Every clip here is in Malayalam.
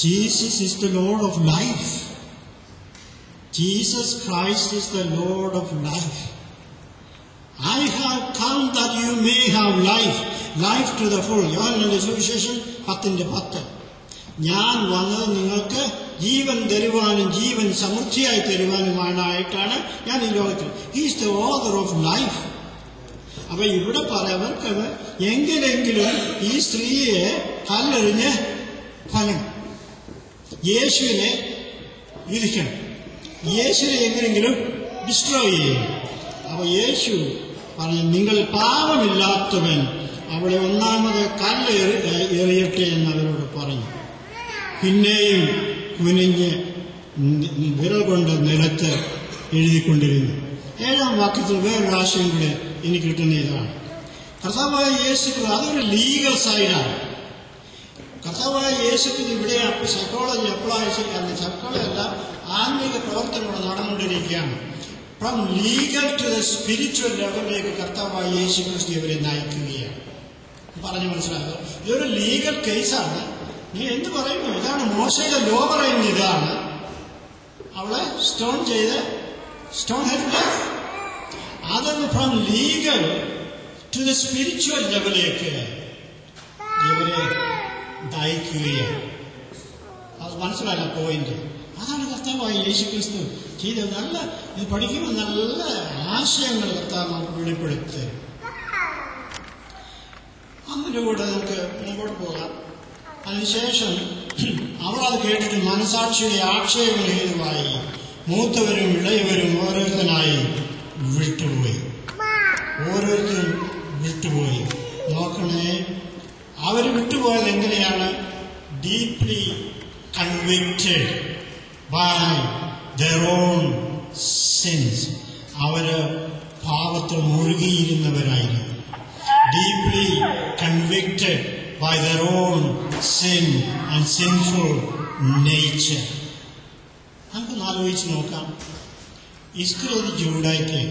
Jesus is the Lord of life. Jesus Christ is the Lord of life. I have come that you may have life, life to the full. യോഹന്നാന്റെ സുവിശേഷം 10:10. ഞാൻ വന്നത് നിങ്ങൾക്ക് ജീവൻ തരുവാനും ജീവൻ സമൃദ്ധിയായി തരുവാനുമായിട്ടാണ് ഞാൻ ഈ ലോകത്തിൽ. He is the author of life. അപ്പൊ ഇവിടെ അവർക്ക് എങ്ങനെങ്കിലും ഈ സ്ത്രീയെ കല്ലെറിഞ്ഞ് കൊല്ലണം, യേശുവിനെ വിധിക്കണം, യേശുവിനെ എങ്ങനെങ്കിലും ഡിസ്ട്രോയ് ചെയ്യും. അപ്പൊ യേശു പറഞ്ഞു, നിങ്ങൾ പാപമില്ലാത്തവൻ അവിടെ ഒന്നാമത് കല്ല് എറിയട്ടെ എന്ന് അവരോട് പറഞ്ഞു. പിന്നെയും കുനിഞ്ഞ് വിരൽ കൊണ്ട് നിലത്ത് എഴുതിക്കൊണ്ടിരുന്നു. 7-ാം വാക്യത്തിൽ വേറൊരു ആശയം കൂടെ എനിക്ക് കിട്ടുന്ന ഇതാണ്. കർത്താവായ യേശു അതൊരു ലീഗൽ സൈഡാണ്. കർത്താവായ യേശുവിന് ഇവിടെ സൈക്കോളജി അപ്ലൈ ചെയ്യാൻ, സൈക്കോളജി അല്ല, ആത്മീക പ്രവർത്തനങ്ങൾ നടന്നുകൊണ്ടിരിക്കുകയാണ്. From legal to the spiritual ലെവലിലേക്ക് കർത്താവായ യേശു ക്രിസ്തു ഇവരെ നയിക്കുകയാണ്. പറഞ്ഞു മനസ്സിലാക്കുക, ഇതൊരു ലീഗൽ കേസാണ്. നീ എന്ത് പറയുന്നു? ഇതാണ് മോശയുടെ ലോ പറയുന്നത്. ഇതാണ് അവളെ സ്റ്റോൺ ചെയ്ത് സ്റ്റോൺ ഹെഡ്. അതൊന്ന് from legal to the spiritual ലെവലിലേക്ക് ഇവരെ നയിക്കുകയാണ്. അത് മനസ്സിലായ പോയിന്റ്. അതാണ് കർത്താവായ യേശു ക്രിസ്തു ചെയ്തത്. നല്ല ഇത് പഠിക്കുമ്പോൾ നല്ല ആശയങ്ങൾ കർത്താവ് നമുക്ക് വെളിപ്പെടുത്തി. അതിലൂടെ നമുക്ക് മുമ്പോട്ട് പോകാം. അതിനുശേഷം അവർ അത് കേട്ടിട്ട് മനസാക്ഷിയുടെ ആക്ഷേപം ഹേതുവായി മൂത്തവരും ഇളയവരും ഓരോരുത്തരായി വിട്ടുപോയി. ഓരോരുത്തരും വിട്ടുപോയി. നോക്കണേ, അവർ വിട്ടുപോയത് എങ്ങനെയാണ്? Deeply convicted by their own sins. അവര് പാപത്തിൽ മുഴുകിയിരുന്നവരായിരുന്നു. Deeply convicted by their own sin and sinful nature. നമുക്കൊന്ന് ആലോചിച്ച് നോക്കാം. ഇസ്കറിയോത്ത് ജൂഡായ്ക്ക്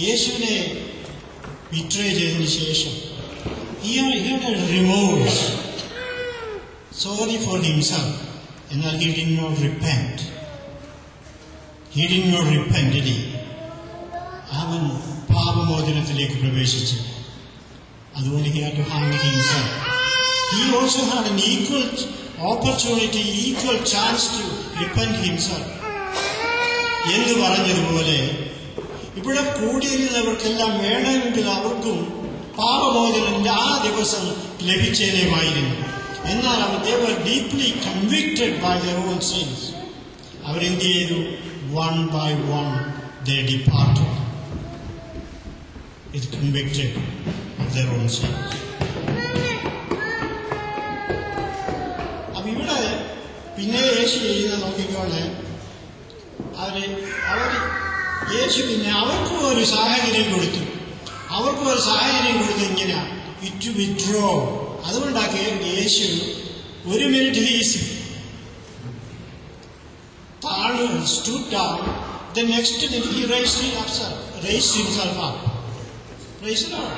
യേശുവിനെ ബിട്രേ ചെയ്തതിന് ശേഷം he had remorse, sorry for himself, എന്നാൽ he did not repent. He did not repent, did he? അവൻ പാപമോചനത്തിലേക്ക് പ്രവേശിച്ചു. അതുകൊണ്ട് he had to hang himself. He also had an equal opportunity, equal chance to repent himself. എന്ന് പറഞ്ഞതുപോലെ ഇവിടെ കൂടിയിരുന്നവർക്കെല്ലാം വേണമെങ്കിൽ അവർക്കും പാപമോചനം ആ ദിവസം ലഭിച്ചേനേമായിരുന്നു. എന്നാൽ they were deeply convicted by their own sins. അവരെന്ത് ചെയ്തു? One by one they departed. Is convicted of their own sins. അപ്പൊ ഇവിടെ പിന്നെ യേശു ചെയ്യുന്ന നോക്കിക്കോളെ, യേശു പിന്നെ അവർക്കും ഒരു സാഹചര്യം കൊടുത്തു. ഇങ്ങനെ to withdraw. അതുകൊണ്ടാക്കി യേശു ഒരു minute stood down. The next minute he raised himself up. Praise the Lord.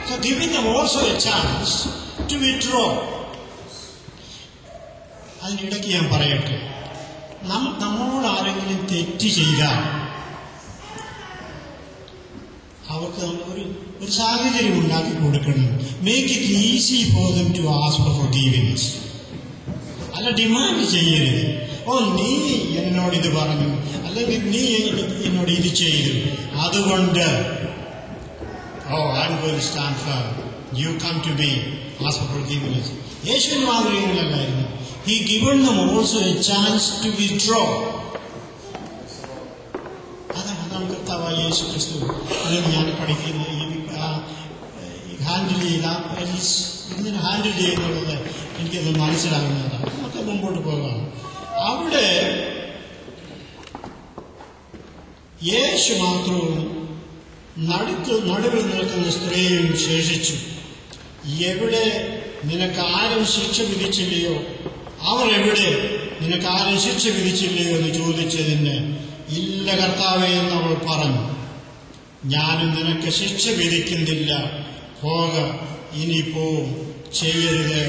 So giving them also a chance to withdraw. അതിനിടയ്ക്ക് ഞാൻ പറയട്ടെ, നമ്മോട് ആരെങ്കിലും തെറ്റ് ചെയ്താൽ അവർക്ക് ഒരു സാഹചര്യം ഉണ്ടാക്കി കൊടുക്കണം. Make it easy for them to ask for forgiveness. അല്ല ഡിമാൻഡ് ചെയ്യരുത്. നീ എന്നോട് ഇത് പറഞ്ഞു, അല്ലെങ്കിൽ നീ എന്നോട് ഇത് ചെയ്തു, അതുകൊണ്ട് I'm going to stand firm. You come to me, ask for forgiveness. യേശുവിന് മാതൃകയിലല്ലായിരുന്നു. He given them also a chance to withdraw. അതാണ് കർത്താവായ യേശു ക്രിസ്തു. ഞാൻ പഠിക്കുന്ന ഹാൻഡിൽ ചെയ്യുന്നത് എനിക്കത് മനസ്സിലാകുന്നതാണ്. നമുക്ക് മുമ്പോട്ട് പോകാം. അവിടെ യേശു മാത്രവും നടുവിൽ നിൽക്കുന്ന സ്ത്രീയും ശേഷിച്ചു. എവിടെ നിനക്ക് ആരും ശിക്ഷ വിധിച്ചില്ലയോ? അവർ എവിടെ നിനക്ക് ആരും ശിക്ഷ വിധിച്ചില്ലയോ എന്ന് ചോദിച്ചതിന് ഇല്ല കർത്താവേ എന്ന് അവൾ പറഞ്ഞു. ഞാനും നിനക്ക് ശിക്ഷ വിധിക്കുന്നില്ല, പോക, ഇനി പോവും, ചെയ്യരുത്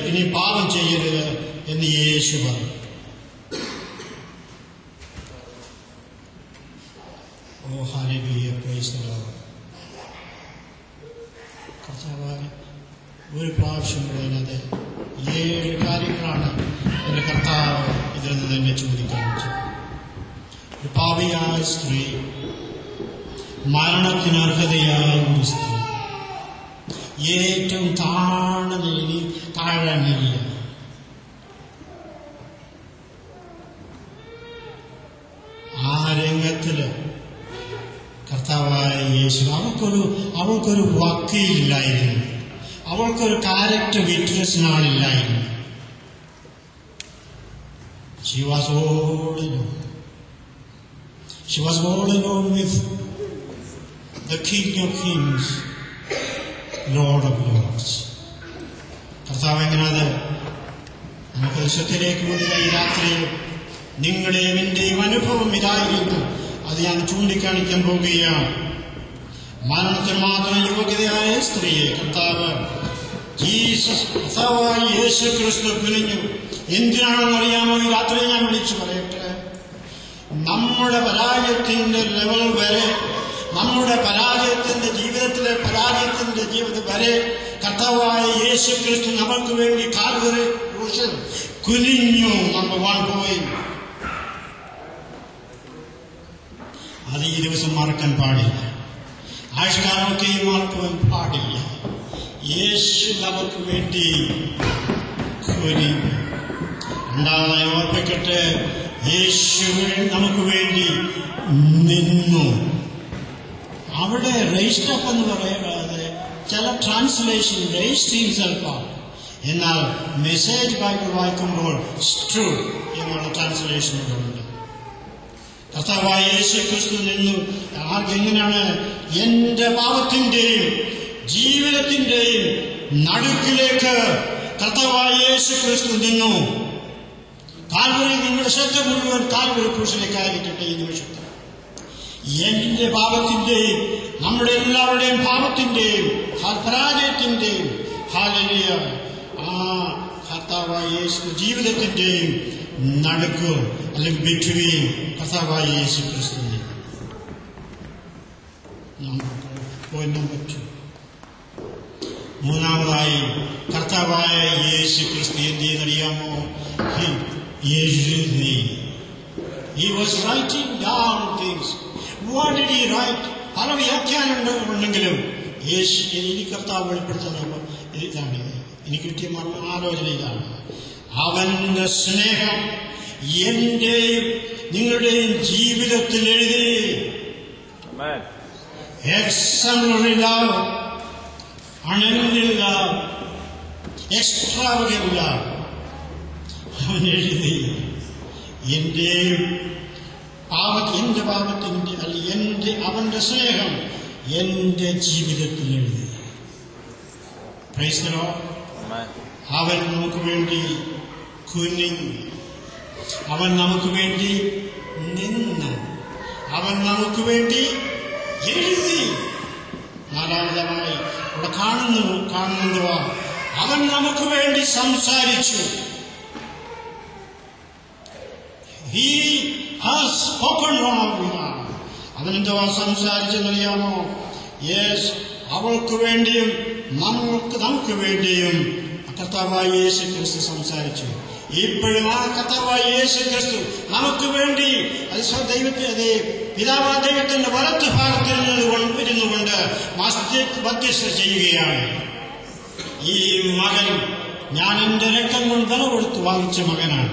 ഇനി പാപം ചെയ്യരുത് എന്ന് യേശു പറഞ്ഞു. ഓ ഹല്ലേലൂയ, പ്രൈസ് ദി ലോർഡ്. കർത്താവ് ഒരു പ്രാവശ്യം പറയുന്നത് 7 കാര്യങ്ങളാണ് എൻ്റെ കർത്താവ് ഇതിൽ നിന്ന് എന്നെ ചൂണ്ടിക്കാണിച്ചു. ഒരു പാപിയായ സ്ത്രീ, മരണത്തിനർഹതയായ ഒരു സ്ത്രീ, ഏറ്റവും താഴെ നില, ആ രംഗത്തില് കർത്താവായ യേശു അവൾക്കൊരു വക്കീലില്ലായിരുന്നു, അവൾക്കൊരു character വിറ്റ്നസിനാളില്ലായിരുന്നു. She was all alone. She was all alone with the King of Kings, Lord of Lords. കർത്താവ് എങ്ങനെയത് നമുക്ക് വിശുദ്ധിയിലേക്ക് കൊണ്ടുള്ള ഈ രാത്രിയിൽ നിങ്ങളുടെയും എന്റെയും അനുഭവം ഇതായിരുന്നു. അത് ഞാൻ ചൂണ്ടിക്കാണിക്കാൻ പോകുകയാണ്. മരണത്തിന് മാത്രം യോഗ്യതയായ സ്ത്രീയെ കർത്താവായ യേശു ക്രിസ്തു പിരിഞ്ഞു. എന്തിനാണെന്ന് അറിയാമോ? ഈ രാത്രി ഞാൻ വിളിച്ചു പറയട്ടെ, നമ്മുടെ പരാജയത്തിന്റെ ലെവൽ വരെ, നമ്മുടെ ജീവിതത്തിലെ പരാജയത്തിന്റെ ജീവിതം വരെ കർത്താവായ യേശു ക്രിസ്തു നമുക്ക് വേണ്ടി കാൽവരി ക്രൂശിൽ കുനിഞ്ഞു. നമ്പർ 1 പോയി. അത് ഈ ദിവസം മറക്കാൻ പാടില്ല, ആയുഷ്കാലമൊക്കെയും മറക്കുവാൻ പാടില്ല. യേശു നമുക്ക് വേണ്ടി കുനിഞ്ഞു. രണ്ടാമതായി ഓർപ്പിക്കട്ടെ, യേശു നമുക്ക് വേണ്ടി നിന്നു. അവിടെ റേസ്ഡ് അപ്പ് എന്ന് പറയാതെ ചില ട്രാൻസ്ലേഷൻ റേസ്ഡ് ഹിംസെൽഫ് അപ്പ്, എന്നാൽ മെസ്സേജ് ബൈബിൾ വായിക്കുമ്പോൾ സ്ട്രൂഡ് എന്നുള്ള ട്രാൻസ്ലേഷനുകളുണ്ട്. കർത്താവായ യേശു ക്രിസ്തു നിന്നു. എങ്ങനെയാണ്? എന്റെ പാപത്തിന്റെയും ജീവിതത്തിന്റെയും നടുക്കിലേക്ക് കർത്താവായ യേശു ക്രിസ്തു നിന്നു. കാൽവരി, നിങ്ങളുടെ ശ്രദ്ധ മുഴുവൻ കാൽവരി ക്രൂശിലേക്കായിരിക്കട്ടെ ഈ നിമിഷത്തിൽ. എന്റെ പാപത്തിന്റെയും നമ്മുടെ എല്ലാവരുടെയും പാപത്തിന്റെയും പരാജയത്തിന്റെയും ഹല്ലേലൂയ ആ കർത്താവായ യേശു ജീവിതത്തിന്റെയും നടുക്ക് അല്ലെങ്കിൽ ബിറ്റ്വീൻ കർത്താവായ യേശു ക്രിസ്തു. നമ്പർ 2. മൂന്നാമതായി കർത്താവായ യേശു ക്രിസ്തു എന്ത് ചെയ്യുന്നറിയാമോ? എഴുതി. He was writing down things. What did he write? പല വ്യാഖ്യാനങ്ങളുണ്ടെങ്കിലും എനിക്ക് കർത്താവ് വെളിപ്പെടുത്തുന്ന ഇതാണ്, എനിക്ക് കിട്ടിയ ആലോചന ഇതാണ്. അവന്റെ സ്നേഹം എന്റെയും നിങ്ങളുടെയും ജീവിതത്തിൽ എഴുതി. Exemplary love, unending love, extravagant love. അവൻ എഴുതി. എന്റെയും എന്റെ പാപത്തിന്റെ അല്ലെങ്കിൽ അവന്റെ സ്നേഹം എന്റെ ജീവിതത്തിൽ എഴുതി. Praise the Lord. അവൻ നമുക്ക് വേണ്ടി കുനിഞ്ഞു, അവൻ നമുക്ക് വേണ്ടി നിന്ന്, അവൻ നമുക്ക് വേണ്ടി എഴുതി. നാലാമതായി ഇവിടെ കാണുന്നതുവാ അവൻ നമുക്ക് വേണ്ടി സംസാരിച്ചു. He has spoken on our behalf. അവൻ എന്തുവാ സംസാരിച്ചെന്നറിയാമോ? യെസ്, അവൾക്ക് വേണ്ടിയും നമുക്ക് വേണ്ടിയും കർത്താവായ യേശു ക്രിസ്തു സംസാരിച്ചു. ഇപ്പോഴും ആ കർത്താവായ യേശു ക്രിസ്തു നമുക്ക് വേണ്ടി പിതാവായ ദൈവത്തിന്റെ വലത്ത് ഭാഗത്ത് ഇരുന്നുകൊണ്ട് മധ്യസ്ഥ ചെയ്യുകയാണ്. ഈ മകൻ ഞാൻ എന്റെ രക്തം കൊണ്ട് വില കൊടുത്ത് വാങ്ങിച്ച മകനാണ്.